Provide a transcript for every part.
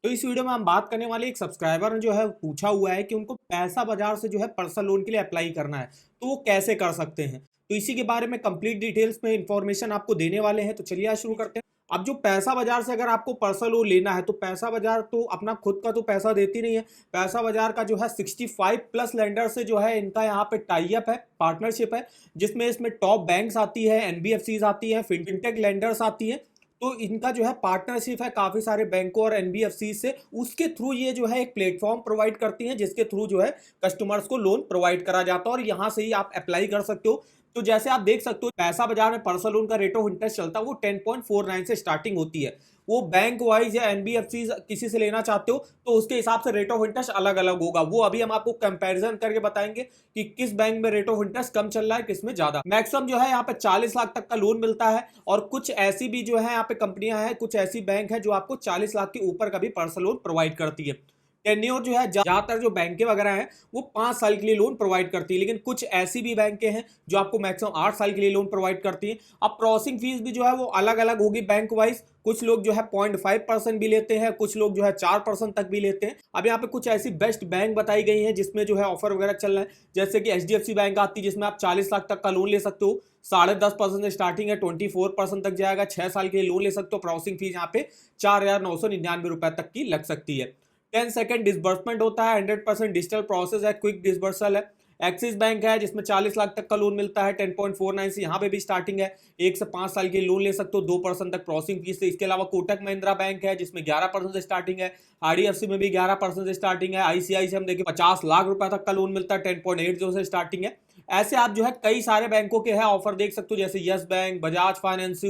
तो इस वीडियो में हम बात करने वाले एक सब्सक्राइबर ने जो है पूछा हुआ है कि उनको पैसा बाजार से जो है पर्सनल लोन के लिए अप्लाई करना है, तो वो कैसे कर सकते हैं। तो इसी के बारे में कंप्लीट डिटेल्स में इंफॉर्मेशन आपको देने वाले हैं। तो चलिए आज शुरू करते हैं। अब जो पैसा बाजार से अगर आपको पर्सनल लोन लेना है तो पैसा बाजार तो अपना खुद का तो पैसा देती नहीं है। पैसा बाजार का जो है 65 प्लस लेंडर से जो है इनका यहाँ पे टाई अप है, पार्टनरशिप है, जिसमें इसमें टॉप बैंक्स आती है, एनबीएफसीज आती है, फिनटेक लेंडर्स आती है। तो इनका जो है पार्टनरशिप है काफ़ी सारे बैंकों और एनबीएफसी से। उसके थ्रू ये जो है एक प्लेटफॉर्म प्रोवाइड करती हैं जिसके थ्रू जो है कस्टमर्स को लोन प्रोवाइड करा जाता है और यहाँ से ही आप अप्लाई कर सकते हो। तो जैसे आप देख सकते हो पैसा बाजार में पर्सनल लोन का रेट ऑफ इंटरेस्ट चलता है वो 10.49 से स्टार्टिंग होती है। वो बैंक वाइज या एनबीएफसी किसी से लेना चाहते हो तो उसके हिसाब से रेट ऑफ इंटरेस्ट अलग अलग होगा। वो अभी हम आपको कंपैरिजन करके बताएंगे कि किस बैंक में रेट ऑफ इंटरेस्ट कम चल रहा है, किस में ज्यादा। मैक्सिमम जो है यहाँ पे 40 लाख तक का लोन मिलता है और कुछ ऐसी भी जो है यहाँ पे कंपनियां हैं, कुछ ऐसी बैंक है जो आपको 40 लाख के ऊपर का भी पर्सनल लोन प्रोवाइड करती है। टेन्योर जो है ज्यादातर जो बैंकें वगैरह हैं वो 5 साल के लिए लोन प्रोवाइड करती है, लेकिन कुछ ऐसी भी बैंकें हैं जो आपको मैक्सिमम 8 साल के लिए लोन प्रोवाइड करती है। अब प्रोसेसिंग फीस भी जो है वो अलग अलग होगी बैंक वाइज। कुछ लोग जो है 0.5% भी लेते हैं, कुछ लोग जो है 4% तक भी लेते हैं। अब यहाँ पे कुछ ऐसी बेस्ट बैंक बताई गई है जिसमें जो है ऑफर वगैरह चल रहा है, जैसे कि एचडीएफसी बैंक आती है जिसमें आप 40 लाख तक का लोन ले सकते हो। 10.5% स्टार्टिंग है, 24% तक जाएगा। 6 साल के लिए लोन ले सकते हो। प्रोसेसिंग फीस यहाँ पे 4,999 रुपए तक की लग सकती है। 10 सेकंड डिसबर्समेंट होता है, 100% डिजिटल प्रोसेस है, क्विक डिसबर्सल है। एक्सिस बैंक है जिसमें 40 लाख तक का लोन मिलता है, 10.49 से यहाँ पे भी स्टार्टिंग है। 1 से 5 साल के लोन ले सकते हो, 2% तक प्रोसेसिंग फीस है। इसके अलावा कोटक महिंद्रा बैंक है जिसमें 11% से स्टार्टिंग है। आईडीएफसी में भी 11% से स्टार्टिंग है। आईसीआई से हम देखें 50 लाख रुपए तक का लोन मिलता है, 10.80 से स्टार्टिंग है। ऐसे आप जो है कई सारे बैंकों के है ऑफर देख सकते हो, जैसे yes bank, Bajaj finance,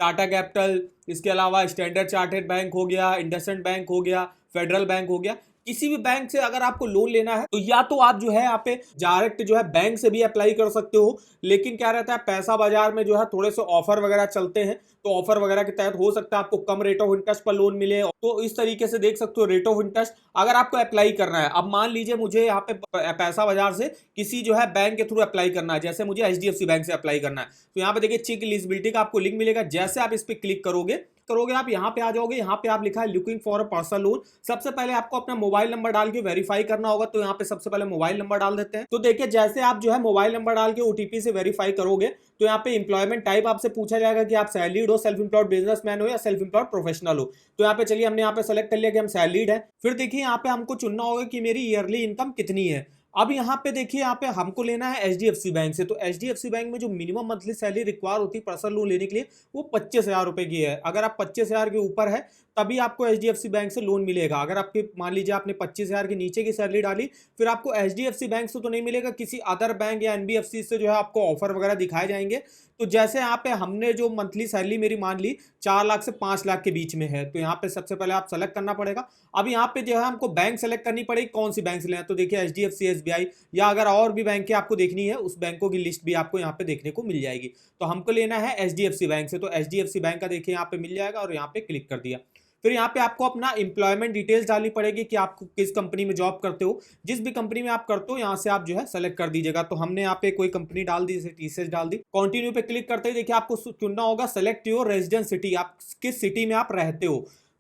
Tata capital, इसके अलावा स्टैंडर्ड चार्टर्ड बैंक हो गया, इंडसइंड बैंक हो गया, फेडरल बैंक हो गया। किसी भी बैंक से अगर आपको लोन लेना है तो या तो आप जो है यहाँ पे डायरेक्ट जो है बैंक से भी अप्लाई कर सकते हो, लेकिन क्या रहता है पैसा बाजार में जो है थोड़े से ऑफर वगैरह चलते हैं, तो ऑफर वगैरह के तहत हो सकता है आपको कम रेट ऑफ इंटरेस्ट पर लोन मिले। तो इस तरीके से देख सकते हो रेट ऑफ इंटरेस्ट अगर आपको अप्लाई करना है। अब मान लीजिए मुझे यहाँ पे पैसा बाजार से किसी जो है बैंक के थ्रू अप्लाई करना है, जैसे मुझे एचडीएफसी बैंक से अप्लाई करना है, तो यहाँ पे देखिए चेक एलिजिबिलिटी का आपको लिंक मिलेगा। जैसे आप इस पर क्लिक करोगे आप यहाँ पे आ जाओगे। यहाँ पे आप लिखा है looking for a personal loan. सबसे पहले आपको अपना मोबाइल नंबर डाल के वेरीफाई करना होगा, तो यहाँ पे सबसे पहले मोबाइल नंबर डाल देते हैं। तो देखिए जैसे आप जो है मोबाइल नंबर डाल के ओटीपी से वेरीफाई करोगे तो यहाँ पे एम्प्लॉयमेंट टाइप आपसे पूछा जाएगा कि आप सैलरीड हो, सेल्फ एम्प्लॉयड बिजनेसमैन हो या सेल्फ एम्प्लॉयड प्रोफेशनल हो। तो यहाँ पे चलिए हमने यहाँ पे सेलेक्ट कर लिया कि हम सैलरीड है। फिर देखिए यहाँ पे हमको चुनना होगा कि मेरी ईयरली इनकम कितनी है। अब यहाँ पे देखिए यहाँ पे हमको लेना है एचडीएफसी बैंक से, तो एचडीएफसी बैंक में जो मिनिमम मंथली सैलरी रिक्वायर होती है पर्सनल लोन लेने के लिए वो 25,000 रुपए की है। अगर आप 25,000 के ऊपर है तभी आपको एचडीएफसी बैंक से लोन मिलेगा। अगर आपके मान लीजिए आपने 25,000 के नीचे की सैलरी डाली फिर आपको एचडीएफसी बैंक से तो नहीं मिलेगा, किसी अदर बैंक या एनबीएफसी से जो है आपको ऑफर वगैरह दिखाए जाएंगे। तो जैसे यहाँ पे हमने जो मंथली सैलरी मेरी मान ली 4 लाख से 5 लाख के बीच में है, तो यहाँ पे सबसे पहले आप सेलेक्ट करना पड़ेगा। अब यहाँ पे जो है हमको बैंक सेलेक्ट करनी पड़ेगी, कौन सी बैंक से लेना। तो देखिए एचडीएफसी, एसबीआई या अगर और भी बैंक आपको देखनी है उस बैंकों की लिस्ट भी आपको यहाँ पे देखने को मिल जाएगी। तो हमको लेना है एचडीएफसी बैंक से, तो एचडीएफसी बैंक का देखिए यहाँ पे मिल जाएगा और यहाँ पे क्लिक कर दिया। फिर यहाँ पे आपको अपना एम्प्लॉयमेंट डिटेल्स डालनी पड़ेगी कि आप किस कंपनी में जॉब करते हो। जिस भी कंपनी में आप करते हो यहाँ से आप जो है सेलेक्ट कर दीजिएगा। तो हमने यहाँ पे कोई कंपनी डाल दी, जैसे टीसीएस डाल दी। कंटिन्यू पे क्लिक करते ही देखिए आपको चुनना होगा सेलेक्ट योर रेजिडेंस सिटी, आप किस सिटी में आप रहते हो।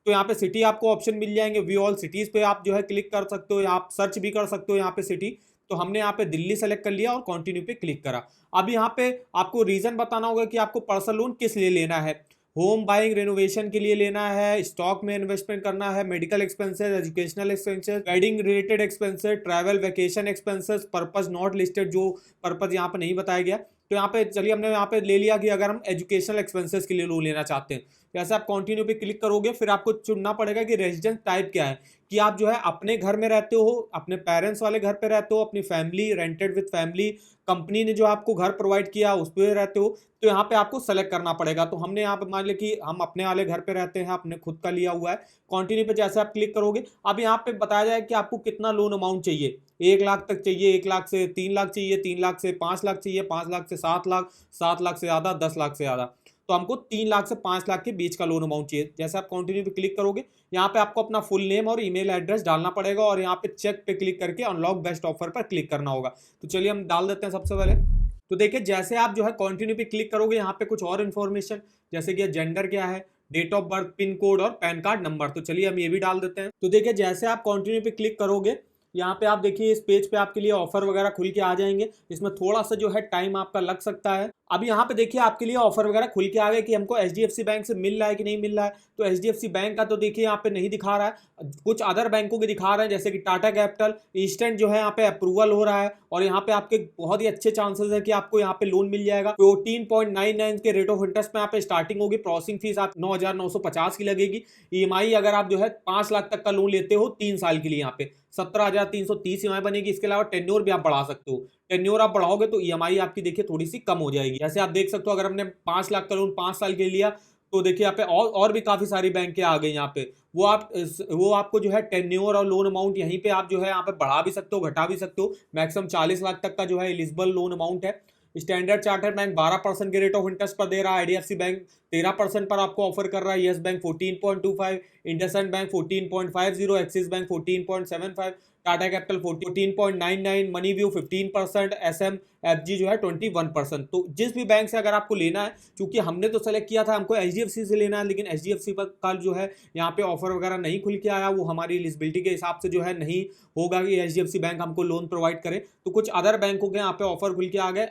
तो यहाँ पे सिटी आपको ऑप्शन मिल जाएंगे, व्यू ऑल सिटीज पे आप जो है क्लिक कर सकते हो, आप सर्च भी कर सकते हो यहाँ पे सिटी। तो हमने यहाँ पे दिल्ली सेलेक्ट कर लिया और कंटिन्यू पे क्लिक करा। अब यहाँ पे आपको रीजन बताना होगा कि आपको पर्सनल लोन किस लिए लेना है। होम बाइंग रेनोवेशन के लिए लेना है, स्टॉक में इन्वेस्टमेंट करना है, medical expenses, educational expenses, wedding related expenses, travel vacation expenses, purpose not listed, जो पर्पस यहाँ पे नहीं बताया गया। तो यहाँ पे चलिए हमने यहाँ पे ले लिया कि अगर हम एजुकेशनल एक्सपेंसेस के लिए लोन लेना चाहते हैं। जैसे आप कंटिन्यू पे क्लिक करोगे फिर आपको चुनना पड़ेगा कि रेजिडेंस टाइप क्या है, कि आप जो है अपने घर में रहते हो, अपने पेरेंट्स वाले घर पे रहते हो, अपनी family, rented with family, company ने जो आपको घर प्रोवाइड किया उस पर रहते हो। तो यहाँ पे आपको सेलेक्ट करना पड़ेगा। तो हमने यहाँ पे मान लिया कि हम अपने वाले घर पे रहते हैं, अपने खुद का लिया हुआ है। कंटिन्यू पे जैसे आप क्लिक करोगे अब यहाँ पे बताया जाए कि आपको कितना लोन अमाउंट चाहिए। 1 लाख तक चाहिए, 1 लाख से 3 लाख चाहिए, 3 लाख से 5 लाख चाहिए, 5 लाख से 7 लाख, 7 लाख से ज़्यादा, 10 लाख से ज़्यादा। तो हमको 3 लाख से 5 लाख के बीच का लोन अमाउंट चाहिए। जैसे आप कंटिन्यू पे क्लिक करोगे यहाँ पे आपको अपना फुल नेम और ईमेल एड्रेस डालना पड़ेगा और यहाँ पे चेक पे क्लिक करके अनलॉक बेस्ट ऑफर पर क्लिक करना होगा। तो चलिए हम डाल देते हैं सबसे पहले। तो देखिए जैसे आप जो है कंटिन्यू पे क्लिक करोगे यहाँ पे कुछ और इन्फॉर्मेशन, जैसे कि जेंडर क्या है, date of birth, pin code और पैन कार्ड नंबर। तो चलिए हम ये भी डाल देते हैं। तो देखिए जैसे आप कंटिन्यू पे क्लिक करोगे, यहाँ पे आप देखिए इस पेज पे आपके लिए ऑफर वगैरह खुल के आ जाएंगे। इसमें थोड़ा सा जो है टाइम आपका लग सकता है। अब यहाँ पे देखिए आपके लिए ऑफर वगैरह खुल के आ गए कि हमको एचडीएफसी बैंक से मिल रहा है कि नहीं मिल रहा है। तो एचडीएफसी बैंक का तो देखिए यहाँ पे नहीं दिखा रहा है, कुछ अदर बैंकों के दिखा रहे हैं जैसे कि टाटा कैपिटल। इंस्टेंट जो है यहाँ पे अप्रूवल हो रहा है और यहाँ पे आपके बहुत ही अच्छे चांसेस है कि आपको यहाँ पे लोन मिल जाएगा। 14.99 के रेट ऑफ इंटरेस्ट में यहाँ पे स्टार्टिंग होगी। प्रोसेसिंग फीस आप 9,950 की लगेगी। ईएमआई अगर आप जो है 5 लाख तक का लोन लेते हो 3 साल के लिए, यहाँ पे 17,330 ईएमआई बनेगी। इसके अलावा टेन्योर भी आप बढ़ा सकते हो। टेन्योर आप बढ़ाओगे तो ईएमआई आपकी देखिए थोड़ी सी कम हो जाएगी। जैसे आप देख सकते हो, अगर हमने 5 लाख का लोन 5 साल के लिए लिया तो देखिए यहाँ पे और भी काफी सारी बैंकें आ गई यहाँ पे। वो आपको जो है टेन्योर और लोन अमाउंट यहीं पे आप जो है यहाँ पे बढ़ा भी सकते हो, घटा भी सकते हो। मैक्सिमम 40 लाख तक का जो है एलिजिबल लोन अमाउंट है। स्टैंडर्ड चार्टर्ड बैंक 12% के रेट ऑफ इंटरेस्ट पर दे रहा है। आईडीएफसी बैंक 13% पर आपको ऑफर कर रहा है। Yes bank 14.25, IndusInd bank 14.50, axis bank 14.75, Tata capital 14.99, money view 15%, SMFG जो है 21%। तो जिस भी बैंक से अगर आपको लेना है, क्योंकि हमने तो सेलेक्ट किया था हमको एचडीएफसी से लेना है, लेकिन एचडीएफसी का जो है यहाँ पे ऑफर वगैरह नहीं खुल के आया, वो हमारी एलिजिबिलिटी के हिसाब से जो है नहीं होगा कि एचडीएफसी बैंक हमको लोन प्रोवाइड करे। तो कुछ अदर बैंकों के यहाँ पे ऑफर खुल के आ गए।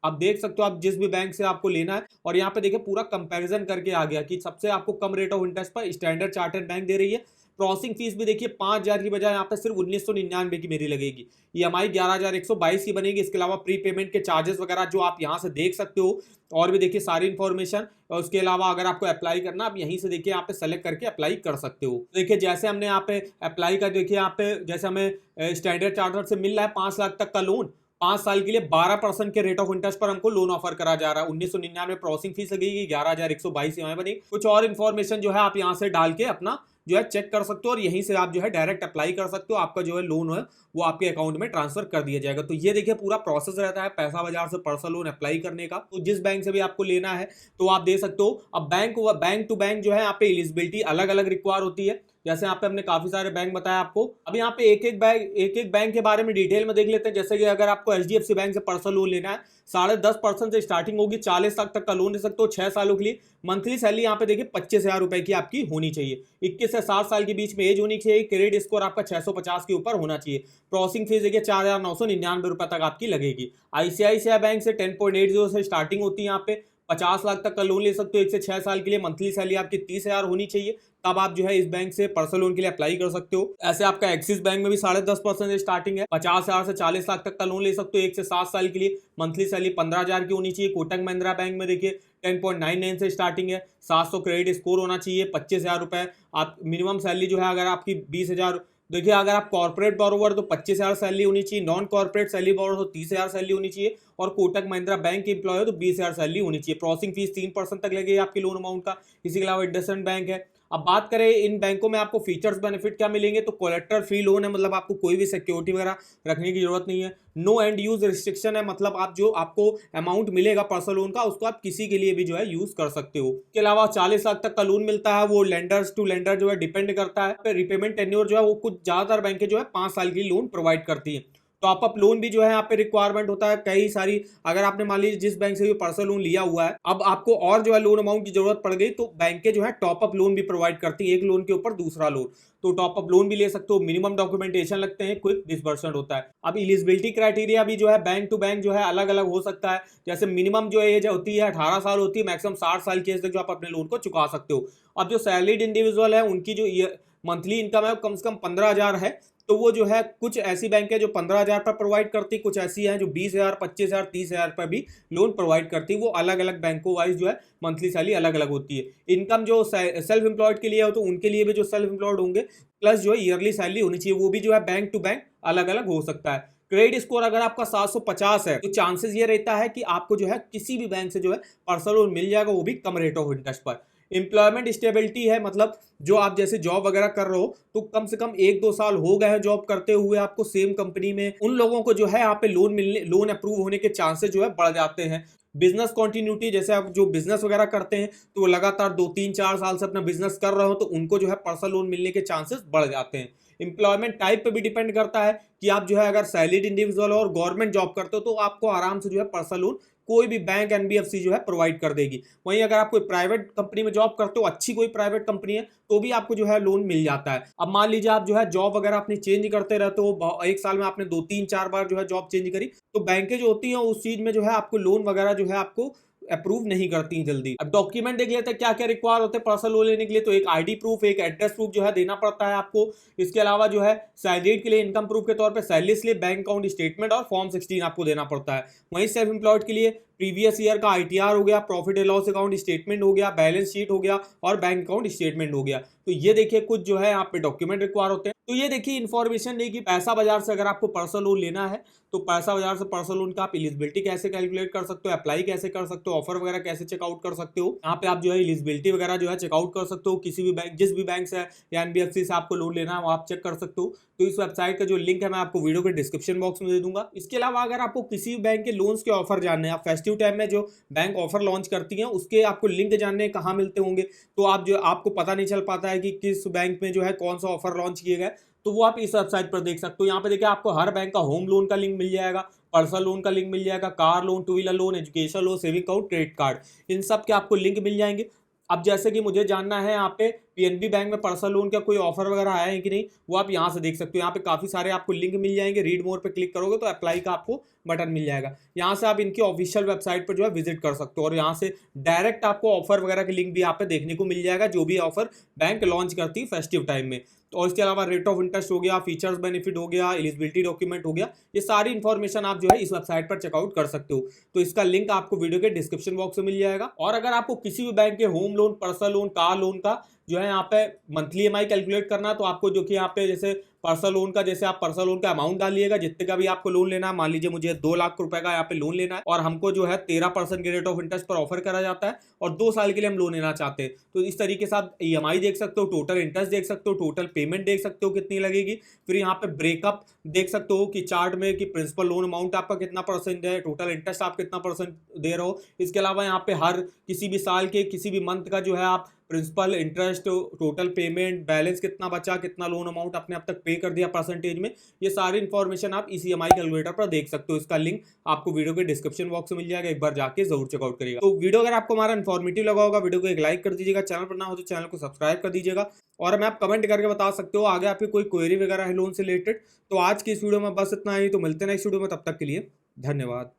अब देख सकते हो आप जिस भी बैंक से आपको लेना है, और यहाँ पे देखिए पूरा कंपैरिजन करके आ गया कि सबसे आपको कम रेट ऑफ इंटरेस्ट पर स्टैंडर्ड चार्टर्ड बैंक दे रही है। प्रोसेसिंग फीस भी देखिए 5,000 की बजाय यहाँ पे सिर्फ 1999 की मेरी लगेगी। ईएमआई 11,122 की बनेगी। इसके अलावा प्री पेमेंट के चार्जेस वगैरह जो आप यहाँ से देख सकते हो, और भी देखिए सारी इन्फॉर्मेशन। और उसके अलावा अगर आपको अप्लाई करना, आप यहीं से देखिए यहाँ पे सेलेक्ट करके अप्लाई कर सकते हो। देखिए जैसे हमने यहाँ पे अप्लाई कर, देखिए यहाँ पे जैसे हमें स्टैंडर्ड चार्टर्ड से मिल रहा है 5 लाख तक का लोन 5 साल के लिए 12% के रेट ऑफ इंटरेस्ट पर हमको लोन ऑफर करा जा रहा है। 1999 प्रोसेसिंग फीस लगेगी, 11,122 यहाँ बनेगी। कुछ और इन्फॉर्मेशन जो है आप यहाँ से डाल के अपना जो है चेक कर सकते हो, और यहीं से आप जो है डायरेक्ट अप्लाई कर सकते हो। आपका जो है लोन है वो आपके अकाउंट में ट्रांसफर कर दिया जाएगा। तो ये देखिए पूरा प्रोसेस रहता है पैसा बाजार से पर्सनल लोन अप्लाई करने का। तो जिस बैंक से भी आपको लेना है तो आप दे सकते हो। अब बैंक टू बैंक जो है यहाँ पे एलिजिबिलिटी अलग अलग रिक्वायर होती है। जैसे यहाँ पे हमने काफी सारे बैंक बताया आपको। अब यहाँ पे एक एक बैंक के बारे में डिटेल में देख लेते हैं। जैसे कि अगर आपको एचडीएफसी बैंक से पर्सनल लोन लेना है, 10.5% से स्टार्टिंग होगी, 40 लाख तक का लोन ले सकते हो 6 सालों के लिए। मंथली सैलरी यहाँ पे देखिए 25,000 रुपए की आपकी होनी चाहिए। 21 से 60 साल के बीच में एज होनी चाहिए। क्रेडिट स्कोर आपका 650 के ऊपर होना चाहिए। प्रोसेसिंग फीस देखिए 4,999 रुपए तक आपकी लगेगी। आईसीआईसीआई बैंक से 10.80 से स्टार्टिंग होती है। यहाँ पे 50 लाख तक का लोन ले सकते हो 1 से 6 साल के लिए। मंथली सैलरी आपकी 30,000 होनी चाहिए, तब आप जो है इस बैंक से पर्सनल लोन के लिए अप्लाई कर सकते हो। ऐसे आपका एक्सिस बैंक में भी 10.5% से स्टार्टिंग है। 50,000 से 40 लाख तक का लोन ले सकते हो 1 से 7 साल के लिए। मंथली सैलरी 15,000 की होनी चाहिए। कोटक महिंद्रा बैंक में देखिए 10.99 से स्टार्टिंग है। 700 क्रेडिट स्कोर होना चाहिए। 25,000 रुपए आप मिनिमम सैलरी जो है, अगर आपकी 20,000, देखिए अगर आप कॉर्पोरेट बोरोवर तो 25,000 सैलरी होनी चाहिए। नॉन कॉर्पोरेट सैलरी बोरोवर तो 30,000 सैलरी होनी चाहिए। और कोटक महिंद्रा बैंक के एम्प्लॉय हो तो 20,000 सैलरी होनी चाहिए। प्रोसेसिंग फीस 3% तक लगेगी आपके लोन अमाउंट का। इसी के अलावा इंडसइंड बैंक है। अब बात करें इन बैंकों में आपको फीचर्स बेनिफिट क्या मिलेंगे, तो कोलेटरल फ्री लोन है, मतलब आपको कोई भी सिक्योरिटी वगैरह रखने की जरूरत नहीं है। नो एंड यूज रिस्ट्रिक्शन है, मतलब आप जो आपको अमाउंट मिलेगा पर्सनल लोन का उसको आप किसी के लिए भी जो है यूज कर सकते हो। इसके अलावा 40 लाख तक का लोन मिलता है, वो लेंडर्स टू लेंडर जो है डिपेंड करता है। रिपेमेंट टेन्योर जो है वो कुछ ज्यादातर बैंकें जो है 5 साल की लोन प्रोवाइड करती है। टॉप अप लोन भी जो है यहाँ पे रिक्वायरमेंट होता है कई सारी। अगर आपने मान लीजिए जिस बैंक से भी पर्सनल लोन लिया हुआ है, अब आपको और जो है लोन अमाउंट की जरूरत पड़ गई, तो बैंकें जो है टॉप अप लोन भी प्रोवाइड करती है, एक लोन के ऊपर दूसरा लोन। तो टॉप अप लोन भी ले सकते हो। मिनिमम डॉक्यूमेंटेशन लगते हैं, क्विक डिसबर्समेंट होता है। अब एलिजिबिलिटी क्राइटेरिया भी जो है बैंक टू बैंक जो है अलग अलग हो सकता है। जैसे मिनिमम जो एज होती है 18 साल होती है, मैक्सिमम 60 साल की एज तक जो आप अपने लोन को चुका सकते हो। अब जो सैलरीड इंडिविजुअल है उनकी जो मंथली इनकम है कम से कम 15,000 है, तो वो जो है कुछ ऐसी बैंक है जो 15,000 पर प्रोवाइड करती, कुछ ऐसी हैं जो 20,000, 25,000, 30,000 पर भी लोन प्रोवाइड करती। वो अलग अलग बैंकों वाइज जो है मंथली सैलरी अलग अलग होती है। इनकम जो सेल्फ एम्प्लॉयड के लिए हो तो उनके लिए भी जो सेल्फ एम्प्लॉयड होंगे प्लस जो है ईयरली सैलरी होनी चाहिए, वो भी जो है बैंक टू बैंक अलग अलग हो सकता है। क्रेडिट स्कोर अगर आपका 750 है तो चांसेस ये रहता है कि आपको जो है किसी भी बैंक से जो है पर्सनल लोन मिल जाएगा, वो भी कम रेट ऑफ इंटरेस्ट पर। एम्प्लॉयमेंट स्टेबिलिटी है, मतलब जो आप जैसे जॉब वगैरह कर रहे हो तो कम से कम 1-2 साल हो गए हैं जॉब करते हुए आपको सेम कंपनी में, उन लोगों को जो है यहाँ पे लोन अप्रूव होने के चांसेस जो है बढ़ जाते हैं। बिजनेस कॉन्टिन्यूटी, जैसे आप जो बिजनेस वगैरह करते हैं तो वो लगातार 2-3-4 साल से अपना बिजनेस कर रहे हो तो उनको जो है पर्सनल लोन मिलने के चांसेस बढ़ जाते हैं। एम्प्लॉयमेंट टाइप पे भी डिपेंड करता है कि आप जो है अगर सैलरीड इंडिविजुअल हो और गवर्नमेंट जॉब करते हो तो आपको आराम से जो है पर्सनल लोन कोई भी बैंक एनबीएफसी जो है प्रोवाइड कर देगी। वहीं अगर आप कोई प्राइवेट कंपनी में जॉब करते हो, अच्छी कोई प्राइवेट कंपनी है, तो भी आपको जो है लोन मिल जाता है। अब मान लीजिए आप जो है जॉब वगैरह अपनी चेंज करते रहते हो, एक साल में आपने 2 3 4 बार जो है जॉब चेंज करी, तो बैंकें जो होती हैं उस चीज में जो है आपको लोन वगैरह जो है आपको अप्रूव नहीं करती हैं जल्दी। अब डॉक्यूमेंट देख लेते हैं क्या क्या रिक्वायर होते हैं पर्सनल लोन लेने के लिए। तो एक आईडी प्रूफ, एक एड्रेस प्रूफ जो है देना पड़ता है आपको। इसके अलावा जो है सैलरीड के लिए इनकम प्रूफ के तौर पे salary slip, bank account statement और फॉर्म 16 आपको देना पड़ता है। वहीं सेल्फ एम्प्लॉयड के लिए प्रीवियस ईयर का आईटीआर हो गया, profit and loss account statement हो गया, बैलेंस शीट हो गया और बैंक अकाउंट स्टेटमेंट हो गया। तो ये देखिए कुछ जो है यहाँ पे डॉक्यूमेंट रिक्वायर होते हैं। तो ये देखिए इन्फॉर्मेशन नहीं कि पैसा बाजार से अगर आपको पर्सनल लोन लेना है तो पैसा बाजार से पर्सनल लोन का आप एलिजिबिलिटी कैसे कैलकुलेट कर सकते हो, अप्लाई कैसे कर सकते हो, ऑफर वगैरह कैसे चेकआउट कर सकते हो। यहाँ पे आप जो है एलिजिबिलिटी वगैरह जो है चेकआउट कर सकते हो। किसी भी बैंक, जिस भी बैंक से या एनबीएफसी से आपको लोन लेना है वो आप चेक कर सकते हो। तो इस वेबसाइट का जो लिंक है मैं आपको वीडियो के डिस्क्रिप्शन बॉक्स में दे दूंगा। इसके अलावा अगर आपको किसी भी बैंक के लोन्स के ऑफर जानने हैं, आप फेस्टिव टाइम में जो बैंक ऑफर लॉन्च करती हैं उसके आपको लिंक जानने कहाँ मिलते होंगे, तो आप जो आपको पता नहीं चल पाता है कि किस बैंक में जो है कौन सा ऑफर लॉन्च किए गए, तो वो आप इस वेबसाइट पर देख सकते हो। यहाँ पे देखिए आपको हर बैंक का होम लोन का लिंक मिल जाएगा, पर्सनल लोन का लिंक मिल जाएगा, car loan, two wheeler loan, education loan, saving account, credit card, इन सब के आपको लिंक मिल जाएंगे। अब जैसे कि मुझे जानना है यहाँ पे पीएनबी बैंक में पर्सनल लोन का कोई ऑफर वगैरह आया है कि नहीं, वो आप यहाँ से देख सकते हो। यहाँ पे काफी सारे आपको लिंक मिल जाएंगे। रीड मोर पे क्लिक करोगे तो अप्लाई का आपको बटन मिल जाएगा। यहाँ से आप इनकी ऑफिशियल वेबसाइट पर जो है विजिट कर सकते हो और यहाँ से डायरेक्ट आपको ऑफर वगैरह के लिंक भी यहाँ पे देखने को मिल जाएगा, जो भी ऑफर बैंक लॉन्च करती है फेस्टिव टाइम में। और इसके अलावा रेट ऑफ इंटरेस्ट हो गया, फीचर्स बेनिफिट हो गया, एलिजिबिलिटी डॉक्यूमेंट हो गया, ये सारी इंफॉर्मेशन आप जो है इस वेबसाइट पर चेकआउट कर सकते हो। तो इसका लिंक आपको वीडियो के डिस्क्रिप्शन बॉक्स में मिल जाएगा। और अगर आपको किसी भी बैंक के home loan, personal loan, car loan का जो है यहाँ पे मंथली ईएमआई कैलकुलेट करना, तो आपको जो कि यहाँ पे जैसे पर्सनल लोन का, जैसे आप पर्सनल लोन का अमाउंट डालिएगा जितने का भी आपको लोन लेना है। मान लीजिए मुझे 2 लाख रुपए का यहाँ पे लोन लेना है और हमको जो है 13% के रेट ऑफ इंटरेस्ट पर ऑफर करा जाता है और 2 साल के लिए हम लोन लेना चाहते हैं, तो इस तरीके से आप ईएमआई देख सकते हो, टोटल इंटरेस्ट देख सकते हो, टोटल पेमेंट देख सकते हो कितनी लगेगी। फिर यहाँ पे ब्रेकअप देख सकते हो कि चार्ट में कि प्रिंसिपल लोन अमाउंट आपका कितना परसेंट है, टोटल इंटरेस्ट आप कितना परसेंट दे रहे हो। इसके अलावा यहाँ पे हर किसी भी साल के किसी भी मंथ का जो है आप principal, interest, total payment, balance कितना बचा, कितना लोन अमाउंट आपने अब तक पे कर दिया परसेंटेज में, ये सारी इंफॉर्मेशन आप इस ईएमआई कैलकुलेटर पर देख सकते हो। इसका लिंक आपको वीडियो के डिस्क्रिप्शन बॉक्स में मिल जाएगा, एक बार जाके जरूर चेकआउट करिएगा। तो वीडियो अगर आपको हमारा इन्फॉर्मेटिव लगा होगा, वीडियो को एक लाइक कर दीजिएगा, चैनल पर ना हो तो चैनल को सब्सक्राइब कर दीजिएगा और हमें आप कमेंट करके बता सकते हो आगे आपकी कोई क्वेरी वगैरह है लोन से रिलेटेड। तो आज की इस वीडियो में बस इतना ही, तो मिलते हैं नेक्स्ट वीडियो में, तब तक के लिए धन्यवाद।